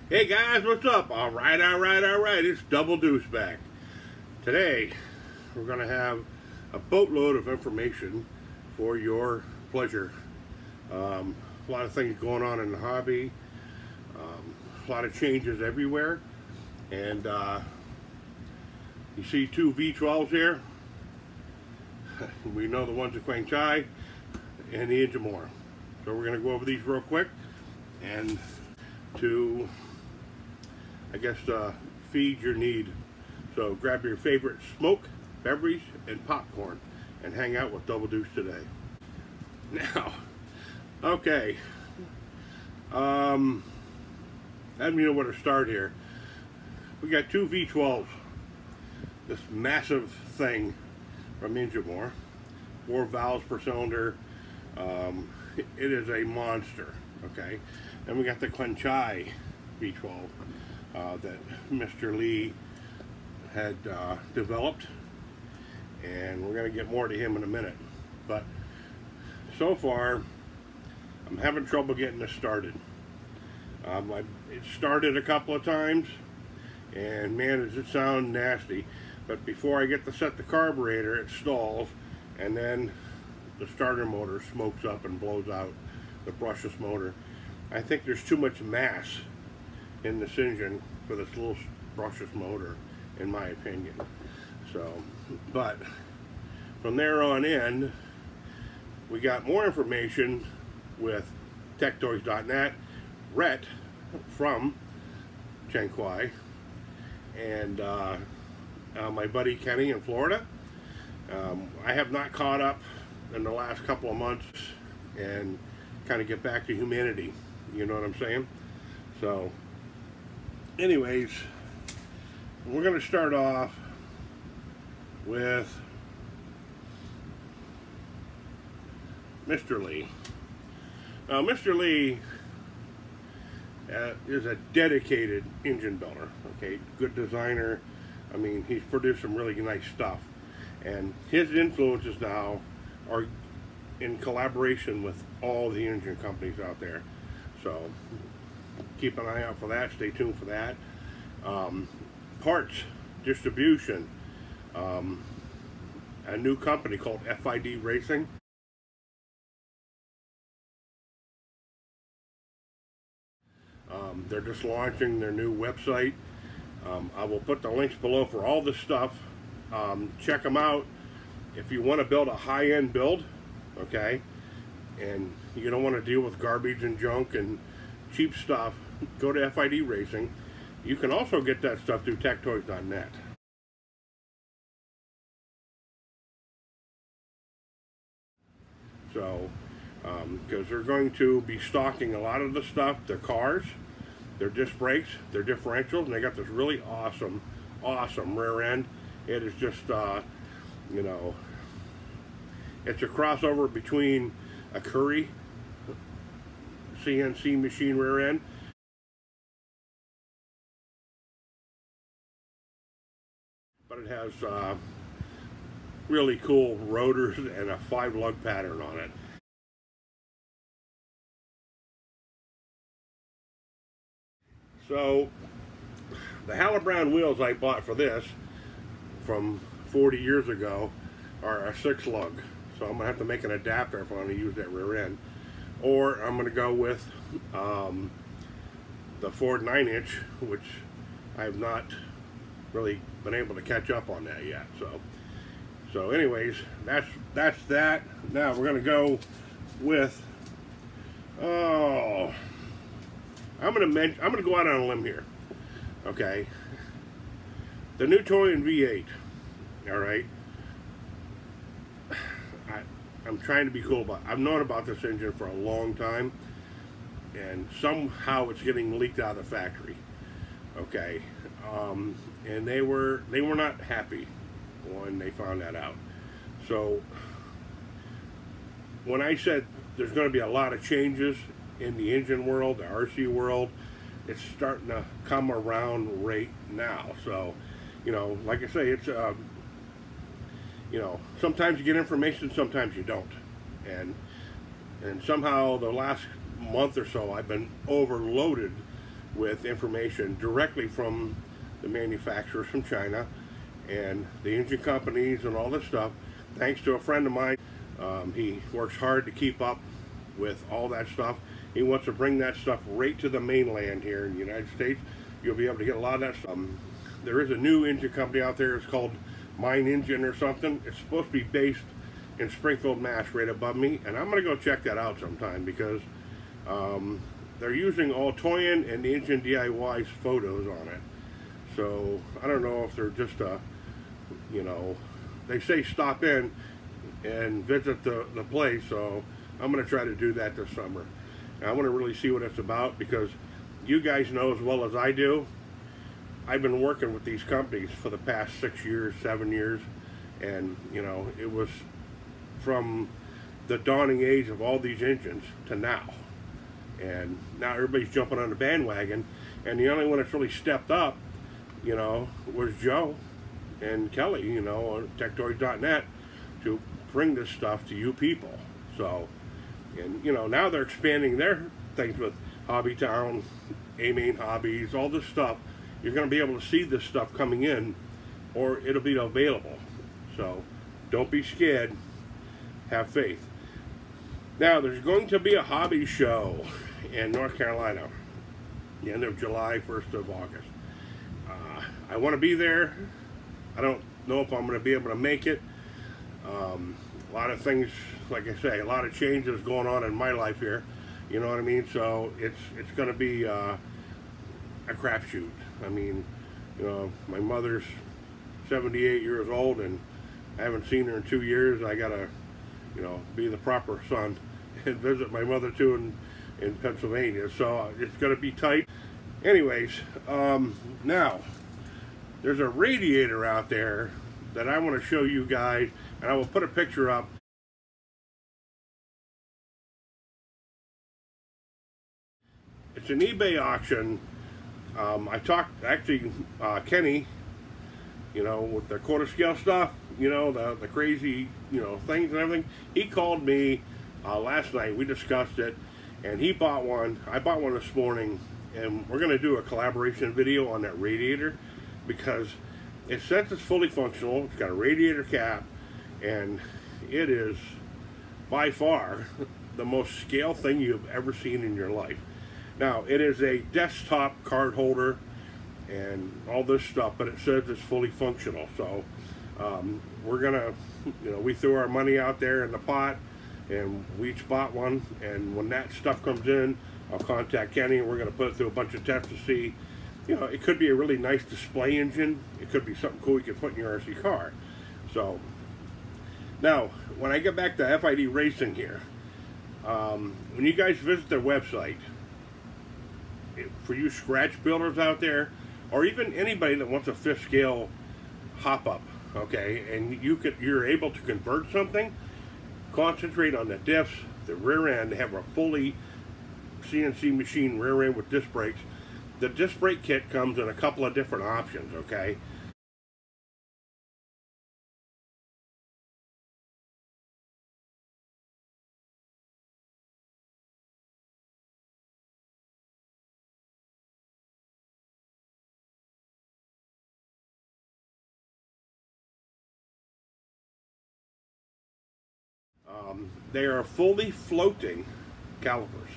Hey guys, what's up? Alright, it's Double Deuce back. Today, we're going to have a boatload of information for your pleasure. A lot of things going on in the hobby, a lot of changes everywhere, and you see two V12s here. We know the ones at Quang Chai and the Injimor. So we're going to go over these real quick and to feed your need. So grab your favorite smoke, beverage, and popcorn and hang out with Double Deuce today. Now, okay, I don't even know where to start here. We got two V12s, this massive thing from Injimor, 4 valves per cylinder. It is a monster, okay? And we got the Quang Chai V12 that Mr. Lee had developed, and we're going to get more to him in a minute. But so far, I'm having trouble getting this started. It started a couple of times, and man, does it sound nasty. But before I get to set the carburetor, it stalls, and then the starter motor smokes up and blows out the brushless motor. I think there's too much mass in this engine for this little brushless motor, in my opinion. So, but from there on in, we got more information with TechToys.net, Rhett from Quang Chai, and my buddy Kenny in Florida. I have not caught up in the last couple of months and kind of get back to humanity, you know what I'm saying? So anyways, we're going to start off with Mr. Lee. Now, Mr. Lee is a dedicated engine builder, okay? Good designer. I mean, he's produced some really nice stuff. And his influences now are in collaboration with all the engine companies out there. So keep an eye out for that. Stay tuned for that. Parts distribution. A new company called FID Racing. They're just launching their new website. I will put the links below for all this stuff. Check them out if you want to build a high-end build, okay, and you don't want to deal with garbage and junk and cheap stuff. Go to FID Racing. You can also get that stuff through TechToys.net. So, because they're going to be stocking a lot of the stuff, their cars, their disc brakes, their differentials, and they got this really awesome rear end. It is just, you know, it's a crossover between a Currie CNC machine rear end but it has really cool rotors and a 5-lug pattern on it. So the Halibrown wheels I bought for this from 40 years ago are a 6-lug, so I'm gonna have to make an adapter if I want to use that rear end, or I'm gonna go with the Ford 9-inch, which I have not really been able to catch up on that yet. So anyways, that's that. Now we're gonna go with I'm gonna go out on a limb here, okay? The new Tolean V8. All right. I'm trying to be cool, but I've known about this engine for a long time, and somehow it's getting leaked out of the factory. Okay, and they were not happy when they found that out. So when I said there's going to be a lot of changes in the engine world, the RC world, it's starting to come around right now. So, you know, like I say, it's you know, sometimes you get information, sometimes you don't, and somehow the last month or so I've been overloaded with information directly from the manufacturers from China and the engine companies and all this stuff, thanks to a friend of mine. He works hard to keep up with all that stuff. He wants to bring that stuff right to the mainland here in the United States. You'll be able to get a lot of that stuff. There is a new engine company out there. It's called Mine Engine or something. It's supposed to be based in Springfield, Mass, right above me, and I'm going to go check that out sometime because they're using all Toyin and the Engine DIY's photos on it. So I don't know if they're just you know, they say stop in and visit the place, so I'm going to try to do that this summer. And I want to really see what it's about because you guys know as well as I do, I've been working with these companies for the past 6 years, 7 years, and you know, it was from the dawning age of all these engines to now. And now everybody's jumping on the bandwagon, and the only one that's really stepped up, you know, was Joe and Kelly, you know, on TechToys.net to bring this stuff to you people. So, and you know, now they're expanding their things with Hobbytown, A-Main Hobbies, all this stuff. You're going to be able to see this stuff coming in, or it'll be available. So don't be scared. Have faith. Now, there's going to be a hobby show in North Carolina, the end of July, 1st of August. I want to be there. I don't know if I'm going to be able to make it. A lot of things, like I say, a lot of changes going on in my life here. You know what I mean? So it's going to be a crapshoot. I mean, you know, my mother's 78 years old, and I haven't seen her in 2 years. I gotta, you know, be the proper son and visit my mother too in Pennsylvania. So it's going to be tight. Anyways, now there's a radiator out there that I want to show you guys, and I will put a picture up. It's an eBay auction. I talked, actually, Kenny, you know, with the quarter scale stuff, you know, the crazy, you know, things and everything. He called me last night. We discussed it, and he bought one. I bought one this morning, and we're going to do a collaboration video on that radiator because it says it's fully functional. It's got a radiator cap, and it is by far the most scale thing you've ever seen in your life. Now, it is a desktop card holder and all this stuff, but it says it's fully functional. So we're gonna, you know, we threw our money out there in the pot, and we each bought one. And when that stuff comes in, I'll contact Kenny, and we're gonna put it through a bunch of tests to see. You know, it could be a really nice display engine. It could be something cool you can put in your RC car. So now, when I get back to FID Racing here, when you guys visit their website, for you scratch builders out there, or even anybody that wants a 5th scale hop-up, okay, and you're able to convert something, concentrate on the diffs, the rear end. They have a fully CNC machine rear end with disc brakes. The disc brake kit comes in a couple of different options, okay? They are fully floating calipers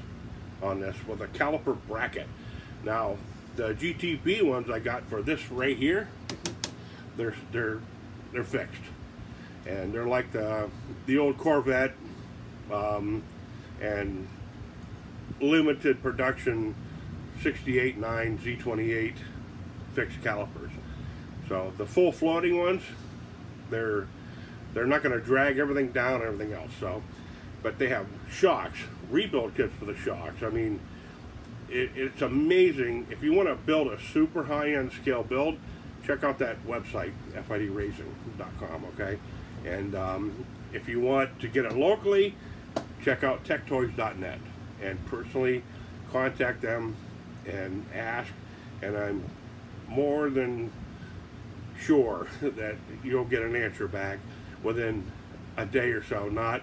on this with a caliper bracket. Now, the GTB ones I got for this right here, they're fixed, and they're like the old Corvette and limited production 68.9 Z28 fixed calipers. So the full floating ones, they're not going to drag everything down and everything else. So, but they have shocks, rebuild kits for the shocks. I mean, it's amazing. If you want to build a super high-end scale build, check out that website, fidracing.com, okay? And if you want to get it locally, check out techtoys.net and personally contact them and ask, and I'm more than sure that you'll get an answer back within a day or so, not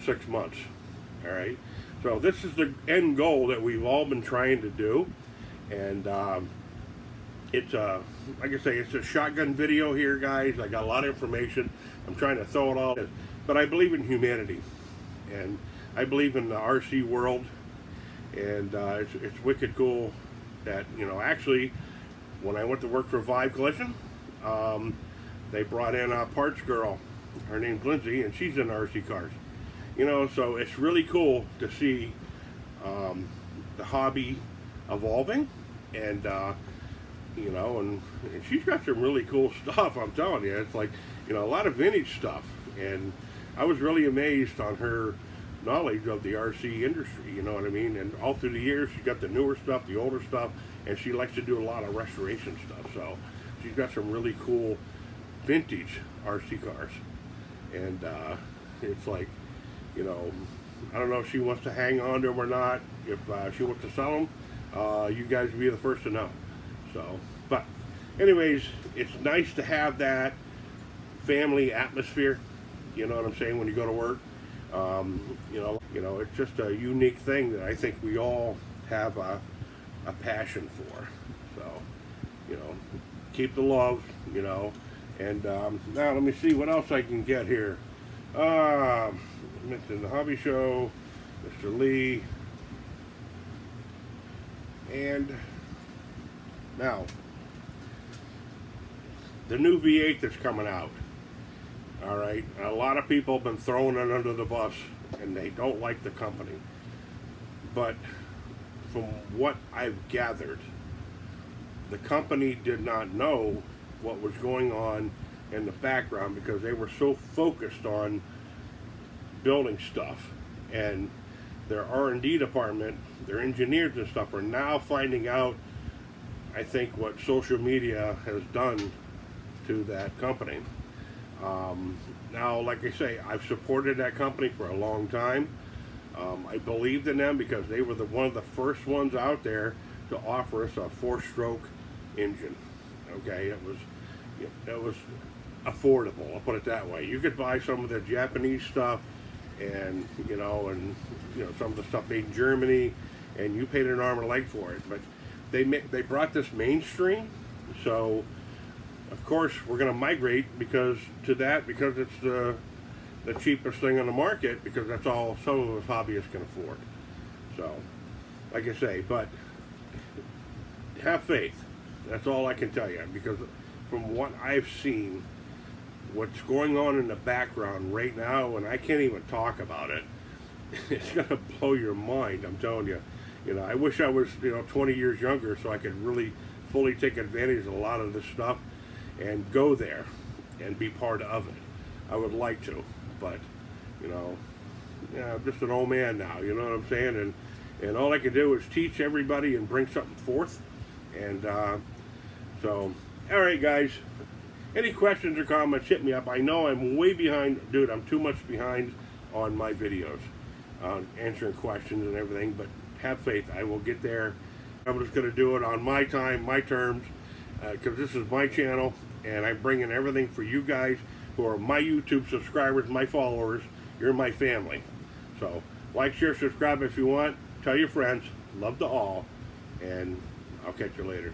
6 months. All right, so this is the end goal that we've all been trying to do, And it's like I say, it's a shotgun video here, guys. I got a lot of information. I'm trying to throw it all in. But I believe in humanity, and I believe in the RC world, and it's wicked cool that, you know, actually, when I went to work for Vive Collision, they brought in a parts girl. Her name's Lindsay, and she's in RC cars. You know, so it's really cool to see the hobby evolving, and you know, and she's got some really cool stuff. I'm telling you, it's like, you know, a lot of vintage stuff, and I was really amazed on her knowledge of the RC industry, you know what I mean? And all through the years, she got the newer stuff, the older stuff, and she likes to do a lot of restoration stuff. So she's got some really cool vintage RC cars, and it's like, you know, I don't know if she wants to hang on to them or not. If she wants to sell them, you guys will be the first to know. So, but anyways, it's nice to have that family atmosphere. You know what I'm saying, when you go to work. You know, it's just a unique thing that I think we all have a passion for. So, you know, keep the love, you know. And now let me see what else I can get here. Mentioned the hobby show, Mr. Lee, and now the new V8 that's coming out. All right, a lot of people have been throwing it under the bus, and they don't like the company. But from what I've gathered, the company did not know what was going on in the background because they were so focused on building stuff, and their R&D department, their engineers and stuff, are now finding out, I think, what social media has done to that company. Now, like I say, I've supported that company for a long time. I believed in them because they were one of the first ones out there to offer us a 4-stroke engine. Okay, it was affordable, I'll put it that way. You could buy some of the Japanese stuff, and you know, some of the stuff made in Germany, and you paid an arm and a leg for it. But they brought this mainstream, so of course we're going to migrate because it's the cheapest thing on the market, because that's all some of us hobbyists can afford. So, like I say, but have faith. That's all I can tell you, because from what I've seen, what's going on in the background right now, and I can't even talk about it, it's going to blow your mind, I'm telling you. You know, I wish I was, 20 years younger so I could really fully take advantage of a lot of this stuff and go there and be part of it. I would like to, but, I'm just an old man now, you know what I'm saying? And all I can do is teach everybody and bring something forth. And so, all right, guys. Any questions or comments, hit me up. I know I'm way behind. Dude, I'm too much behind on my videos, answering questions and everything, but have faith. I will get there. I'm just going to do it on my time, my terms, because this is my channel, and I'm bringing everything for you guys who are my YouTube subscribers, my followers. You're my family. So, like, share, subscribe if you want. Tell your friends. Love to all. And I'll catch you later.